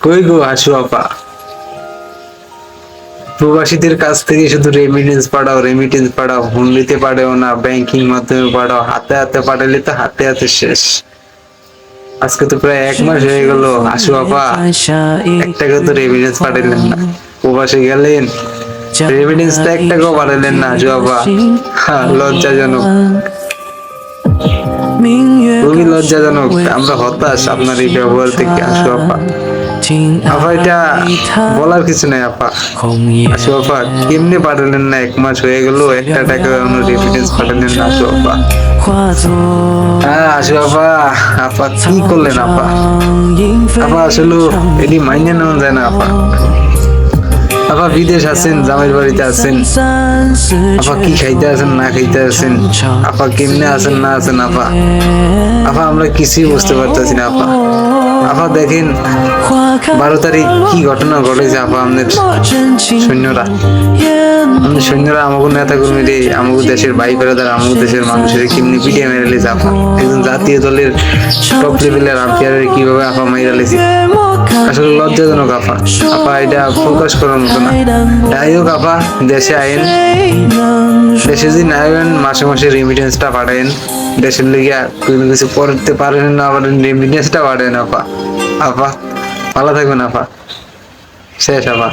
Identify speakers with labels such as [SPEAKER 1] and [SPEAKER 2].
[SPEAKER 1] কই গো আসো আপা, প্রবাসীদের কাছ থেকে শুধু রেমিটেন্স পাঠাও, হুন্ডিতে পাঠাও না, ব্যাংকিং মাধ্যমে পাঠাও, হাতে হাতে পাঠালে তো হাতে হাতে শেষ। আজকে তো প্রায় 1 মাস হয়ে গেল আসো আপা, 1 টাকা তো রেমিটেন্স পাঠাইলেন না। প্রবাসে গেলেন, রেমিটেন্স তো 1 টাকাও পাঠাইলেন না আসো আপা। লজ্জাজনক, খুবই লজ্জাজনক। আমরা হতাশ আপনার এই ব্যবহার থেকে আসো আপা। আপা এটা বলার কিছু নাই আপা। আসো আপা, কেমনে পাঠালেন না? 1 মাস হয়ে গেল, 1 টাকা রেমিটেন্স পাঠালেন না আসো আপা। হ্যাঁ আসো আপা। আপা কি করলেন আপা? আপা আসলে এটি মাইনে নেওয়া যায় না আপা। আপা বিদেশ আছেন, জামাইর বাড়িতে আছেন, আপা কি খাইতে আছেন না খাইতে আছেন, আপা কেমনে আছেন না আছেন আপা। আপা আমরা কিছুই বুঝতে পারতেছি না আপা। আপা দেখেন 12 তারিখ কি ঘটনা ঘটেছে আপা। আমাদের সৈন্যরা আমাকে নেতা কর্মীরে, আমাকে দেশের ভাই বেড়াদার, আমাকে দেশের মানুষের কেমনি পিটিয়ে মেরে লেছে আপা। একজন জাতীয় দলের টপ লেভেলের আম্পায়ারের কিভাবে আপা মাইরা লেছে, আসলে লজ্জাজনক আপা। আপা এটা প্রকাশ করার মতো না। যাই হোক আপা, দেশে আইন, দেশে যদি না আইন মাসে মাসে রেমিটেন্সটা পাঠায়েন। দেশের লিগে কোনো কিছু করতে পারেন না, আবার রেমিটেন্সটা পাঠায়েন আপা। আপা ভালো থাকবেন আপা। শেষ আপা।